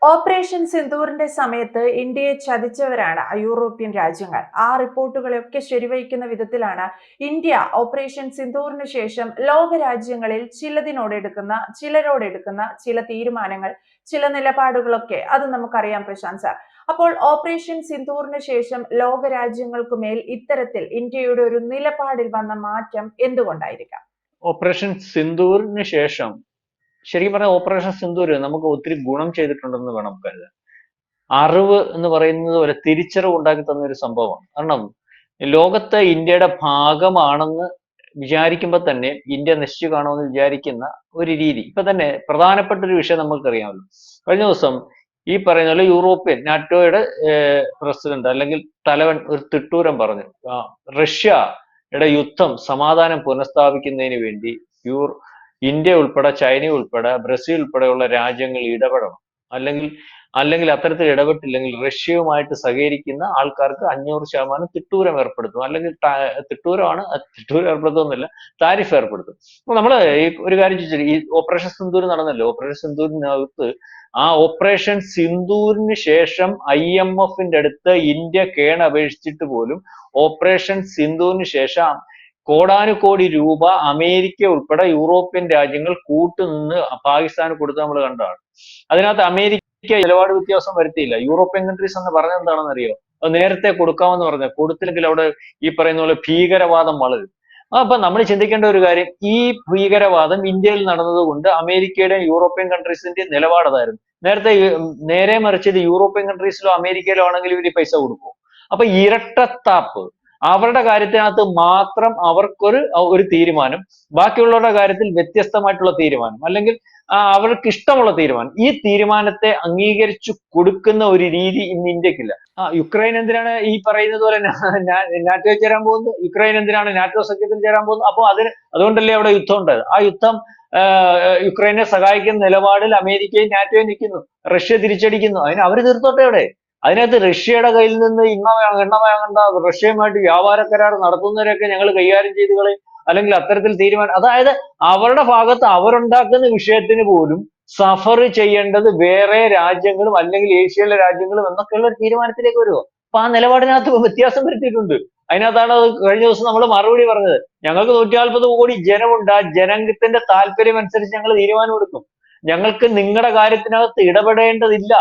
Operation സിന്ദൂറിന്റെ സമയത്ത് ഇന്ത്യയെ ചതിച്ചവരാണ് European രാജ്യങ്ങൾ. ആ റിപ്പോർട്ടുകളെയൊക്കെ ശരിവയ്ക്കുന്ന വിധത്തിലാണ് ഇന്ത്യ ഓപ്പറേഷൻ സിന്ദൂറിന് ശേഷം ലോക രാജ്യങ്ങളിൽ ചിലരോടെടുക്കുന്ന ചില തീരുമാനങ്ങൾ, ചില നിലപാടുകളൊക്കെ അത് നമുക്കറിയാം പ്രശാന്ത് സാർ. അപ്പോൾ ഓപ്പറേഷൻ സിന്ദൂറിന് ശേഷം ലോക രാജ്യങ്ങൾക്ക് മേൽ ഇത്തരത്തിൽ ഇന്ത്യയുടെ ഒരു നിലപാടിൽ വന്ന മാറ്റം എന്തുകൊണ്ടായിരിക്കാം? ഓപ്പറേഷൻ സിന്ദൂറിന് ശേഷം ശരിക്കും പറഞ്ഞാൽ ഓപ്പറേഷൻ സിന്ദൂർ നമുക്ക് ഒത്തിരി ഗുണം ചെയ്തിട്ടുണ്ടെന്ന് വേണം കരുതാൻ. അറിവ് എന്ന് പറയുന്നത് ഒരു തിരിച്ചറിവ് ഉണ്ടാക്കി തന്ന ഒരു സംഭവമാണ്. കാരണം ലോകത്ത് ഇന്ത്യയുടെ ഭാഗമാണെന്ന് വിചാരിക്കുമ്പോൾ തന്നെ ഇന്ത്യ നശിച്ചു കാണുമെന്ന് വിചാരിക്കുന്ന ഒരു രീതി. ഇപ്പൊ തന്നെ പ്രധാനപ്പെട്ട ഒരു വിഷയം നമുക്കറിയാമല്ലോ. കഴിഞ്ഞ ദിവസം ഈ പറയുന്ന പോലെ യൂറോപ്യൻ നാറ്റോയുടെ പ്രസിഡന്റ് അല്ലെങ്കിൽ തലവൻ ഒരു തിട്ടൂരം പറഞ്ഞു. റഷ്യയുടെ യുദ്ധം സമാധാനം പുനഃസ്ഥാപിക്കുന്നതിന് വേണ്ടി ഇന്ത്യ ഉൾപ്പെടെ, ചൈന ഉൾപ്പെടെ, ബ്രസീൽ ഉൾപ്പെടെയുള്ള രാജ്യങ്ങൾ ഇടപെടണം. അല്ലെങ്കിൽ അല്ലെങ്കിൽ അത്തരത്തിൽ ഇടപെട്ടില്ലെങ്കിൽ റഷ്യയുമായിട്ട് സഹകരിക്കുന്ന ആൾക്കാർക്ക് 500% തിട്ടൂരം ഏർപ്പെടുത്തും. അല്ലെങ്കിൽ തിട്ടൂരം ഏർപ്പെടുത്തുന്നില്ല, താരിഫ് ഏർപ്പെടുത്തും. അപ്പൊ നമ്മള് ഈ ഒരു കാര്യം ചോദിച്ചാൽ, ഈ ഓപ്പറേഷൻ സിന്ദൂർ നടന്നല്ലോ. ഓപ്പറേഷൻ സിന്ദൂരിനകത്ത് ആ ഓപ്പറേഷൻ സിന്ദൂരിന് ശേഷം IMF-ന്റെ അടുത്ത് ഇന്ത്യ കേണപേക്ഷിച്ചിട്ട് പോലും ഓപ്പറേഷൻ സിന്ദൂരിന് ശേഷം കോടാനുകോടി രൂപ അമേരിക്ക ഉൾപ്പെടെ യൂറോപ്യൻ രാജ്യങ്ങൾ കൂട്ടുനിന്ന് പാകിസ്ഥാന് കൊടുത്ത് നമ്മൾ കണ്ടതാണ്. അതിനകത്ത് അമേരിക്ക നിലപാട് വ്യത്യാസം വരുത്തിയില്ല. യൂറോപ്യൻ കൺട്രീസ് എന്ന് പറഞ്ഞത് എന്താണെന്ന് അറിയോ? അത് നേരത്തെ കൊടുക്കാമെന്ന് പറഞ്ഞ, കൊടുത്തില്ലെങ്കിൽ അവിടെ ഈ പറയുന്ന പോലെ ഭീകരവാദം വളരും. അപ്പൊ നമ്മൾ ചിന്തിക്കേണ്ട ഒരു കാര്യം, ഈ ഭീകരവാദം ഇന്ത്യയിൽ നടന്നതുകൊണ്ട് അമേരിക്കയുടെയും യൂറോപ്യൻ കൺട്രീസിന്റെ നിലപാട് അതായിരുന്നു. നേരെ മറിച്ച് ഇത് യൂറോപ്യൻ കൺട്രീസിലോ അമേരിക്കയിലോ ആണെങ്കിൽ ഇവര് പൈസ കൊടുക്കും. അപ്പൊ ഇരട്ടത്താപ്പ്. അവരുടെ കാര്യത്തിനകത്ത് മാത്രം അവർക്കൊരു തീരുമാനം, ബാക്കിയുള്ളവരുടെ കാര്യത്തിൽ വ്യത്യസ്തമായിട്ടുള്ള തീരുമാനം, അല്ലെങ്കിൽ അവർക്ക് ഇഷ്ടമുള്ള തീരുമാനം. ഈ തീരുമാനത്തെ അംഗീകരിച്ചു കൊടുക്കുന്ന ഒരു രീതി ഇന്ന് ഇന്ത്യക്കില്ല. യുക്രൈൻ എന്തിനാണ് ഈ പറയുന്നത് പോലെ നാറ്റോയിൽ ചേരാൻ പോകുന്നത്? യുക്രൈൻ എന്തിനാണ് നാറ്റോ സഖ്യത്തിൽ ചേരാൻ പോകുന്നത്? അപ്പോൾ അതുകൊണ്ടല്ലേ അവിടെ യുദ്ധം ഉണ്ടായത്. ആ യുദ്ധം യുക്രൈനെ സഹായിക്കുന്ന നിലപാടിൽ അമേരിക്കയും നാറ്റോയും നിൽക്കുന്നു. റഷ്യ തിരിച്ചടിക്കുന്നു. അതിന് അവര് തീർത്തോട്ടെ അവിടെ. അതിനകത്ത് റഷ്യയുടെ കയ്യിൽ നിന്ന് എണ്ണ വാങ്ങണ്ട, റഷ്യയുമായിട്ട് വ്യാപാര കരാർ നടത്തുന്നവരെയൊക്കെ ഞങ്ങൾ കൈകാര്യം ചെയ്ത് കളയും, അല്ലെങ്കിൽ അത്തരത്തിൽ തീരുമാനം. അതായത് അവരുടെ ഭാഗത്ത് അവരുണ്ടാക്കുന്ന വിഷയത്തിന് പോലും സഫർ ചെയ്യേണ്ടത് വേറെ രാജ്യങ്ങളും അല്ലെങ്കിൽ ഏഷ്യയിലെ രാജ്യങ്ങളും എന്നൊക്കെയുള്ള ഒരു തീരുമാനത്തിലേക്ക് വരുമോ? അപ്പൊ ആ നിലപാടിനകത്ത് വ്യത്യാസം വരുത്തിയിട്ടുണ്ട്. അതിനകത്താണ് കഴിഞ്ഞ ദിവസം നമ്മൾ മറുപടി പറഞ്ഞത്. ഞങ്ങൾക്ക് 140 കോടി ജനമുണ്ട്. ആ ജനത്തിന്റെ താല്പര്യം അനുസരിച്ച് ഞങ്ങൾ തീരുമാനം എടുക്കും. ഞങ്ങൾക്ക് നിങ്ങളുടെ കാര്യത്തിനകത്ത് ഇടപെടേണ്ടതില്ല,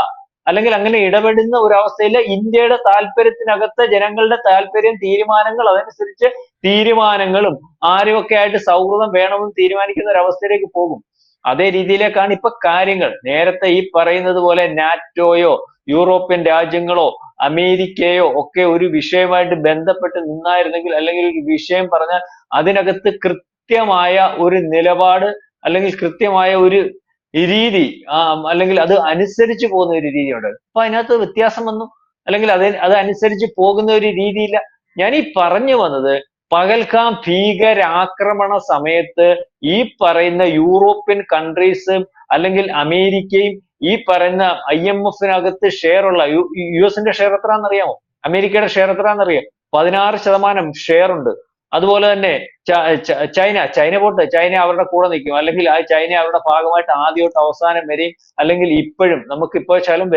അല്ലെങ്കിൽ അങ്ങനെ ഇടപെടുന്ന ഒരു അവസ്ഥയില്ല. ഇന്ത്യയുടെ താല്പര്യത്തിനകത്ത് ജനങ്ങളുടെ താല്പര്യം, തീരുമാനങ്ങൾ, അതനുസരിച്ച് തീരുമാനങ്ങളും ആരുമൊക്കെ ആയിട്ട് സൗഹൃദം വേണമെന്ന് തീരുമാനിക്കുന്ന ഒരു അവസ്ഥയിലേക്ക് പോകും. അതേ രീതിയിലേക്കാണ് ഇപ്പൊ കാര്യങ്ങൾ. നേരത്തെ ഈ പറയുന്നത് പോലെ നാറ്റോയോ യൂറോപ്യൻ രാജ്യങ്ങളോ അമേരിക്കയോ ഒക്കെ ഒരു വിഷയമായിട്ട് ബന്ധപ്പെട്ട് നിന്നായിരുന്നെങ്കിൽ, അല്ലെങ്കിൽ ഒരു വിഷയം പറഞ്ഞാൽ അതിനകത്ത് കൃത്യമായ ഒരു നിലപാട്, അല്ലെങ്കിൽ കൃത്യമായ ഒരു രീതി, അല്ലെങ്കിൽ അത് അനുസരിച്ച് പോകുന്ന ഒരു രീതിയുണ്ട്. അപ്പൊ അതിനകത്ത് വ്യത്യാസം വന്നു, അല്ലെങ്കിൽ അതനുസരിച്ച് പോകുന്ന ഒരു രീതിയില്ല. ഞാൻ ഈ പറഞ്ഞു വന്നത്, പകൽഗാം ഭീകരാക്രമണ സമയത്ത് ഈ പറയുന്ന യൂറോപ്യൻ കൺട്രീസും അല്ലെങ്കിൽ അമേരിക്കയും ഈ പറയുന്ന IMF-നകത്ത് ഷെയറുള്ള US-ന്റെ ഷെയർ എത്രയാണെന്നറിയാമോ? അമേരിക്കയുടെ ഷെയർ എത്രയാണെന്നറിയാം? 16% ഷെയർ ഉണ്ട്. അതുപോലെ തന്നെ ചൈന പോട്ടെ, ചൈന അവരുടെ കൂടെ നിൽക്കും, അല്ലെങ്കിൽ ആ ചൈന അവരുടെ ഭാഗമായിട്ട് ആദ്യം തൊട്ട് അവസാനം വരെയും, അല്ലെങ്കിൽ ഇപ്പോഴും നമുക്കിപ്പോ ശകലം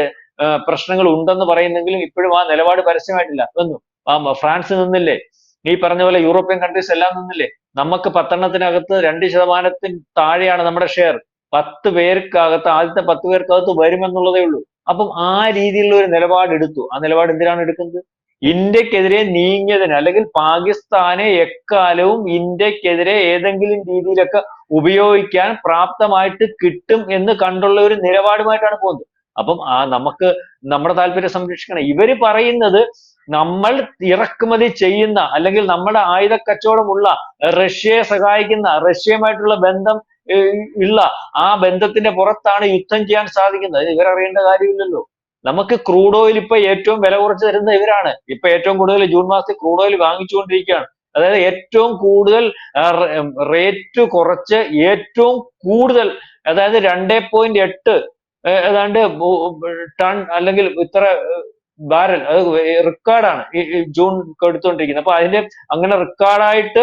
പ്രശ്നങ്ങൾ ഉണ്ടെന്ന് പറയുന്നെങ്കിലും ഇപ്പോഴും ആ നിലപാട് പരസ്യമായിട്ടില്ല. വന്നു ഫ്രാൻസ് നിന്നില്ലേ? ഈ പറഞ്ഞ പോലെ യൂറോപ്യൻ കൺട്രീസ് എല്ലാം നിന്നില്ലേ? നമുക്ക് 10 2% താഴെയാണ് നമ്മുടെ ഷെയർ. 10 പേർക്കകത്ത്, ആദ്യത്തെ 10 പേർക്കകത്ത് വരുമെന്നുള്ളതേ ഉള്ളൂ. അപ്പം ആ രീതിയിലുള്ള ഒരു നിലപാട് എടുത്തു. ആ നിലപാട് എന്തിനാണ് എടുക്കുന്നത്? ഇന്ത്യക്കെതിരെ നീങ്ങിയതിന്, അല്ലെങ്കിൽ പാകിസ്ഥാനെ എക്കാലവും ഇന്ത്യക്കെതിരെ ഏതെങ്കിലും രീതിയിലൊക്കെ ഉപയോഗിക്കാൻ പ്രാപ്തമായിട്ട് കിട്ടും എന്ന് കണ്ടുള്ള ഒരു നിലപാടുമായിട്ടാണ് പോകുന്നത്. അപ്പം നമുക്ക് നമ്മുടെ താല്പര്യം സംരക്ഷിക്കണം. ഇവര് പറയുന്നത് നമ്മൾ ഇറക്കുമതി ചെയ്യുന്ന, അല്ലെങ്കിൽ നമ്മുടെ ആയുധ കച്ചവടമുള്ള, റഷ്യയെ സഹായിക്കുന്ന, റഷ്യയുമായിട്ടുള്ള ബന്ധം ഉള്ള ആ ബന്ധത്തിന്റെ പുറത്താണ് യുദ്ധം ചെയ്യാൻ സാധിക്കുന്നത്. ഇവരറിയേണ്ട കാര്യമില്ലല്ലോ. നമുക്ക് ക്രൂഡ് ഓയിൽ ഇപ്പൊ ഏറ്റവും വില കുറച്ച് തരുന്ന ഇവരാണ്. ഇപ്പൊ ഏറ്റവും കൂടുതൽ ജൂൺ മാസത്തിൽ ക്രൂഡ് ഓയിൽ വാങ്ങിച്ചുകൊണ്ടിരിക്കുകയാണ്. അതായത് ഏറ്റവും കൂടുതൽ റേറ്റ് കുറച്ച് ഏറ്റവും കൂടുതൽ, അതായത് 2.8 ഏതാണ്ട് ടൺ, അല്ലെങ്കിൽ ഇത്ര ബാരൽ, അത് റെക്കോർഡാണ് ഈ ജൂൺ എടുത്തുകൊണ്ടിരിക്കുന്നത്. അപ്പൊ അതിന്റെ അങ്ങനെ റെക്കോർഡായിട്ട്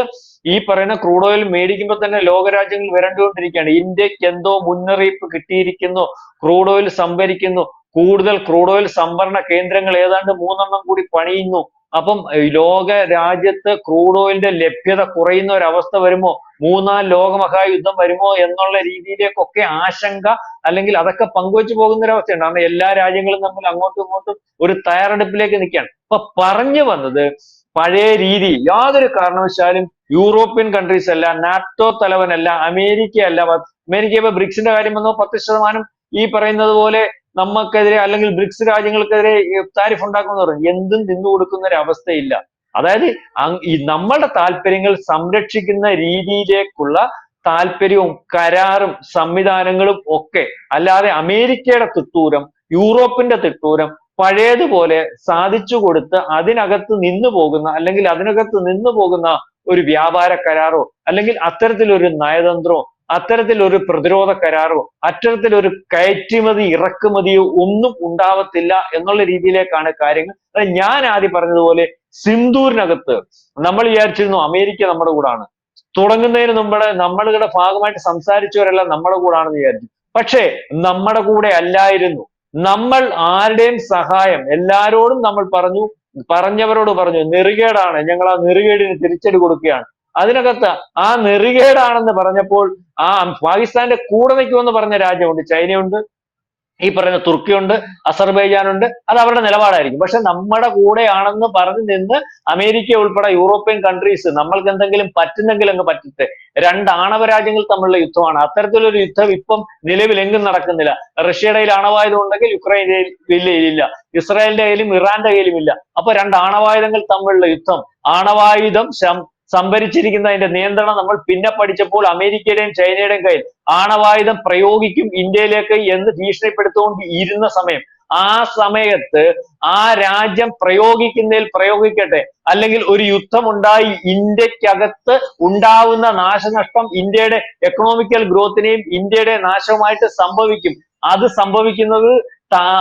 ഈ പറയുന്ന ക്രൂഡ് ഓയിൽ മേടിക്കുമ്പോൾ തന്നെ ലോകരാജ്യങ്ങൾ വരണ്ടുകൊണ്ടിരിക്കുകയാണ്. ഇന്ത്യക്ക് എന്തോ മുന്നറിയിപ്പ് കിട്ടിയിരിക്കുന്നു, ക്രൂഡ് ഓയിൽ സംഭരിക്കുന്നു, കൂടുതൽ ക്രൂഡ് ഓയിൽ സംഭരണ കേന്ദ്രങ്ങൾ ഏതാണ്ട് 3 കൂടി പണിയുന്നു. അപ്പം ലോക രാജ്യത്ത് ക്രൂഡ് ഓയിലിന്റെ ലഭ്യത കുറയുന്ന ഒരു അവസ്ഥ വരുമോ, 3-ാം ലോകമഹായുദ്ധം വരുമോ എന്നുള്ള രീതിയിലേക്കൊക്കെ ആശങ്ക, അല്ലെങ്കിൽ അതൊക്കെ പങ്കുവെച്ചു പോകുന്ന ഒരു അവസ്ഥയുണ്ട്. കാരണം എല്ലാ രാജ്യങ്ങളും തമ്മിൽ അങ്ങോട്ടും ഇങ്ങോട്ടും ഒരു തയ്യാറെടുപ്പിലേക്ക് നിൽക്കുകയാണ്. അപ്പൊ പറഞ്ഞു വന്നത്, പഴയ രീതി യാതൊരു കാരണവശാലും യൂറോപ്യൻ കൺട്രീസ് അല്ല, നാറ്റോ തലവനല്ല, അമേരിക്ക അല്ല. അമേരിക്ക ഇപ്പൊ ബ്രിക്സിന്റെ കാര്യം വന്നോ 10% ഈ പറയുന്നത് പോലെ നമുക്കെതിരെ അല്ലെങ്കിൽ ബ്രിക്സ് രാജ്യങ്ങൾക്കെതിരെ താരിഫ് ഉണ്ടാക്കുമെന്ന് പറഞ്ഞു. എന്തും തിന്നു കൊടുക്കുന്ന ഒരു അവസ്ഥയില്ല. അതായത് ഈ നമ്മളുടെ താല്പര്യങ്ങൾ സംരക്ഷിക്കുന്ന രീതിയിലേക്കുള്ള താല്പര്യവും കരാറും സംവിധാനങ്ങളും ഒക്കെ, അല്ലാതെ അമേരിക്കയുടെ തിട്ടൂരം, യൂറോപ്പിന്റെ തിട്ടൂരം പഴയതുപോലെ സാധിച്ചു കൊടുത്ത് അതിനകത്ത് നിന്നു പോകുന്ന, അല്ലെങ്കിൽ അതിനകത്ത് നിന്നു പോകുന്ന ഒരു വ്യാപാര കരാറോ, അല്ലെങ്കിൽ അത്തരത്തിലൊരു നയതന്ത്രമോ, അത്തരത്തിലൊരു പ്രതിരോധ കരാറോ, അത്തരത്തിലൊരു കയറ്റുമതി ഇറക്കുമതിയോ ഒന്നും ഉണ്ടാവത്തില്ല എന്നുള്ള രീതിയിലേക്കാണ് കാര്യങ്ങൾ. ഞാൻ ആദ്യം പറഞ്ഞതുപോലെ സിന്ദൂരിനകത്ത് നമ്മൾ വിചാരിച്ചിരുന്നു അമേരിക്ക നമ്മുടെ കൂടാണ്. തുടങ്ങുന്നതിന് മുമ്പ് നമ്മളുടെ ഭാഗമായിട്ട് സംസാരിച്ചവരെല്ലാം നമ്മുടെ കൂടാണെന്ന് വിചാരിച്ചു. പക്ഷേ നമ്മുടെ കൂടെ അല്ലായിരുന്നു. നമ്മൾ ആരുടെയും സഹായം, എല്ലാരോടും നമ്മൾ പറഞ്ഞു, പറഞ്ഞവരോട് പറഞ്ഞു നെറികേടാണ്, ഞങ്ങൾ ആ നെറികേടിന് തിരിച്ചടി കൊടുക്കുകയാണ്. അതിനകത്ത് ആ നെറികേടാണെന്ന് പറഞ്ഞപ്പോൾ ആ പാകിസ്ഥാന്റെ കൂടെ നിൽക്കുമെന്ന് പറഞ്ഞ രാജ്യമുണ്ട്, ചൈനയുണ്ട്, ഈ പറയുന്ന തുർക്കിയുണ്ട്, അസർബൈജാനുണ്ട്. അത് അവരുടെ നിലപാടായിരിക്കും. പക്ഷെ നമ്മുടെ കൂടെയാണെന്ന് പറഞ്ഞു നിന്ന് അമേരിക്ക ഉൾപ്പെടെ യൂറോപ്യൻ കൺട്രീസ് നമ്മൾക്ക് എന്തെങ്കിലും പറ്റുന്നെങ്കിൽ അങ്ങ് പറ്റട്ടെ. 2 ആണവ രാജ്യങ്ങൾ തമ്മിലുള്ള യുദ്ധമാണ്. അത്തരത്തിലൊരു യുദ്ധം ഇപ്പം നിലവിൽ എങ്ങും നടക്കുന്നില്ല. റഷ്യയുടെ കയ്യിൽ ആണവായുധം ഉണ്ടെങ്കിൽ യുക്രൈൻ്റെ ഇല്ല, ഇസ്രായേലിന്റെ കയ്യിലും ഇറാന്റെ കയ്യിലും ഇല്ല. അപ്പൊ 2 ആണവായുധങ്ങൾ തമ്മിലുള്ള യുദ്ധം, ആണവായുധം സംഭരിച്ചിരിക്കുന്നതിന്റെ നിയന്ത്രണം നമ്മൾ പിന്നെ പഠിച്ചപ്പോൾ അമേരിക്കയുടെയും ചൈനയുടെയും കയ്യിൽ ആണവായുധം പ്രയോഗിക്കും ഇന്ത്യയിലേക്ക് എന്ന് ഭീഷണിപ്പെടുത്തുകൊണ്ട് ഇരുന്ന സമയം, ആ സമയത്ത് ആ രാജ്യം പ്രയോഗിക്കട്ടെ, അല്ലെങ്കിൽ ഒരു യുദ്ധം ഉണ്ടായി ഇന്ത്യക്കകത്ത് ഉണ്ടാവുന്ന നാശനഷ്ടം ഇന്ത്യയുടെ എക്കണോമിക്കൽ ഗ്രോത്തിനെയും ഇന്ത്യയുടെ നാശവുമായിട്ട് സംഭവിക്കും. അത് സംഭവിക്കുന്നത്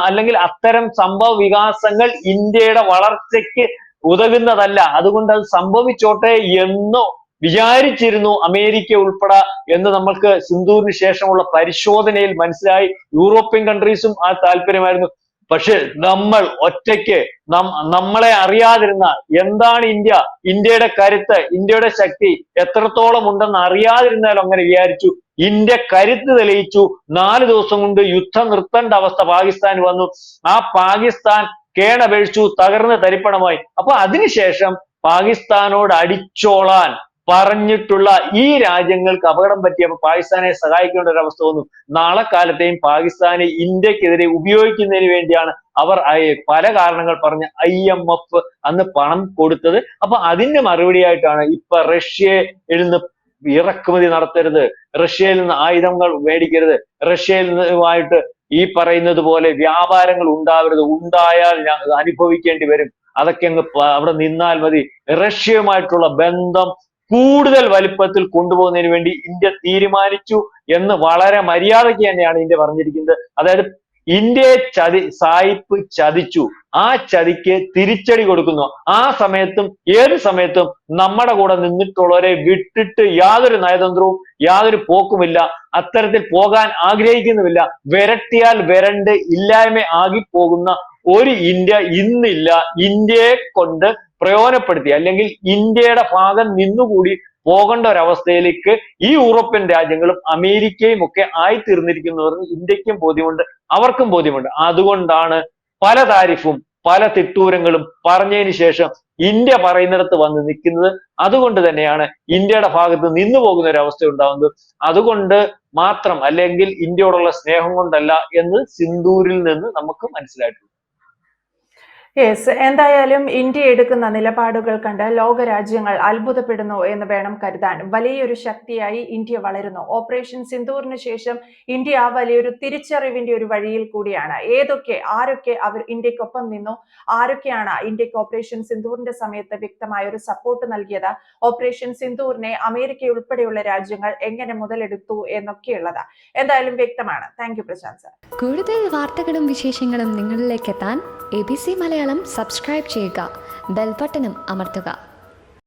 അല്ലെങ്കിൽ അത്തരം സംഭവ വികാസങ്ങൾ ഇന്ത്യയുടെ വളർച്ചയ്ക്ക് ഉതകുന്നതല്ല. അതുകൊണ്ട് അത് സംഭവിച്ചോട്ടെ എന്ന് വിചാരിച്ചിരുന്നു അമേരിക്ക ഉൾപ്പെടെ എന്ന് നമ്മൾക്ക് സിന്ധൂരിന് ശേഷമുള്ള പരിശോധനയിൽ മനസ്സിലായി. യൂറോപ്യൻ കൺട്രീസും ആ താല്പര്യമായിരുന്നു. പക്ഷെ നമ്മൾ ഒറ്റയ്ക്ക് നമ്മളെ അറിയാതിരുന്ന, എന്താണ് ഇന്ത്യയുടെ കരുത്ത്, ഇന്ത്യയുടെ ശക്തി എത്രത്തോളം ഉണ്ടെന്ന് അറിയാതിരുന്നാലും അങ്ങനെ വിചാരിച്ചു. ഇന്ത്യ കരുത്ത് തെളിയിച്ചു. 4 ദിവസം കൊണ്ട് യുദ്ധം നിർത്തേണ്ട അവസ്ഥ പാകിസ്ഥാൻ വന്നു. ആ പാകിസ്ഥാൻ കേണപേക്ഷിച്ചു, തകർന്ന് തരിപ്പണമായി. അപ്പൊ അതിനുശേഷം പാകിസ്ഥാനോട് അടിച്ചോളാൻ പറഞ്ഞിട്ടുള്ള ഈ രാജ്യങ്ങൾക്ക് അപകടം പറ്റിയപ്പോൾ പാകിസ്ഥാനെ സഹായിക്കേണ്ട ഒരു അവസ്ഥ വന്നു. നാളെ കാലത്തെയും പാകിസ്ഥാനെ ഇന്ത്യക്കെതിരെ ഉപയോഗിക്കുന്നതിന് വേണ്ടിയാണ് അവർ പല കാരണങ്ങൾ പറഞ്ഞ് IMF അന്ന് പണം കൊടുത്തത്. അപ്പൊ അതിന്റെ മറുപടിയായിട്ടാണ് ഇപ്പൊ റഷ്യയിൽ നിന്ന് ഇറക്കുമതി നടത്തരുത്, റഷ്യയിൽ നിന്ന് ആയുധങ്ങൾ മേടിക്കരുത്, റഷ്യയിൽ നിന്നുമായിട്ട് ഈ പറയുന്നത് പോലെ വ്യാപാരങ്ങൾ ഉണ്ടാവരുത്, ഉണ്ടായാൽ അനുഭവിക്കേണ്ടി വരും, അതൊക്കെ അങ്ങ് അവിടെ നിന്നാൽ മതി. റഷ്യയുമായിട്ടുള്ള ബന്ധം കൂടുതൽ വലിപ്പത്തിൽ കൊണ്ടുപോകുന്നതിന് വേണ്ടി ഇന്ത്യ തീരുമാനിച്ചു എന്ന് വളരെ മര്യാദയ്ക്ക് തന്നെയാണ് ഇന്ത്യ പറഞ്ഞിരിക്കുന്നത്. അതായത് ഇന്ത്യയെ സായിപ്പ് ചതിച്ചു, ആ ചതിക്ക് തിരിച്ചടി കൊടുക്കുന്നു. ആ സമയത്തും ഏത് സമയത്തും നമ്മുടെ കൂടെ നിന്നിട്ടുള്ളവരെ വിട്ടിട്ട് യാതൊരു നയതന്ത്രവും യാതൊരു പോക്കുമില്ല, അത്തരത്തിൽ പോകാൻ ആഗ്രഹിക്കുന്നുമില്ല. വിരട്ടിയാൽ വിരണ്ട് ഇല്ലായ്മ ആകിപ്പോകുന്ന ഒരു ഇന്ത്യ ഇന്നില്ല. ഇന്ത്യയെ കൊണ്ട് പ്രയോജനപ്പെടുത്തി, അല്ലെങ്കിൽ ഇന്ത്യയുടെ ഭാഗം നിന്നുകൂടി പോകേണ്ട ഒരവസ്ഥയിലേക്ക് ഈ യൂറോപ്യൻ രാജ്യങ്ങളും അമേരിക്കയും ഒക്കെ ആയിത്തീർന്നിരിക്കുന്നവർക്ക് ഇന്ത്യക്കും ബോധ്യമുണ്ട്, അവർക്കും ബോധ്യമുണ്ട്. അതുകൊണ്ടാണ് പല താരിഫും പല തിട്ടൂരങ്ങളും പറഞ്ഞതിന് ശേഷം ഇന്ത്യ പറയുന്നിടത്ത് വന്ന് നിൽക്കുന്നത്. അതുകൊണ്ട് തന്നെയാണ് ഇന്ത്യയുടെ ഭാഗത്ത് നിന്നു പോകുന്ന ഒരു അവസ്ഥ ഉണ്ടാകുന്നത്. അതുകൊണ്ട് മാത്രം, അല്ലെങ്കിൽ ഇന്ത്യയോടുള്ള സ്നേഹം കൊണ്ടല്ല എന്ന് സിന്ധൂരിൽ നിന്ന് നമുക്ക് മനസ്സിലായിട്ടുണ്ട്. യെസ്, എന്തായാലും ഇന്ത്യ എടുക്കുന്ന നിലപാടുകൾ കണ്ട് ലോകരാജ്യങ്ങൾ അത്ഭുതപ്പെടുന്നു എന്ന് വേണം കരുതാൻ. വലിയൊരു ശക്തിയായി ഇന്ത്യ വളരുന്നു. ഓപ്പറേഷൻ സിന്ദൂറിന് ശേഷം ഇന്ത്യ ആ വലിയൊരു തിരിച്ചറിവിന്റെ ഒരു വഴിയിൽ കൂടിയാണ്. ആരൊക്കെ അവർ ഇന്ത്യക്കൊപ്പം നിന്നു, ആരൊക്കെയാണ് ഇന്ത്യക്ക് ഓപ്പറേഷൻ സിന്ദൂറിന്റെ സമയത്ത് വ്യക്തമായ ഒരു സപ്പോർട്ട് നൽകിയത്, ഓപ്പറേഷൻ സിന്ദൂറിനെ അമേരിക്ക ഉൾപ്പെടെയുള്ള രാജ്യങ്ങൾ എങ്ങനെ മുതലെടുത്തു എന്നൊക്കെയുള്ളത് എന്തായാലും വ്യക്തമാണ്. Thank you Prashanth sir. കൂടുതൽ വാർത്തകളും വിശേഷങ്ങളും നിങ്ങളിലേക്ക് എത്താൻ ABC മലയാളം സബ്സ്ക്രൈബ് ചെയ്യുക, ബെൽ ബട്ടണും അമർത്തുക.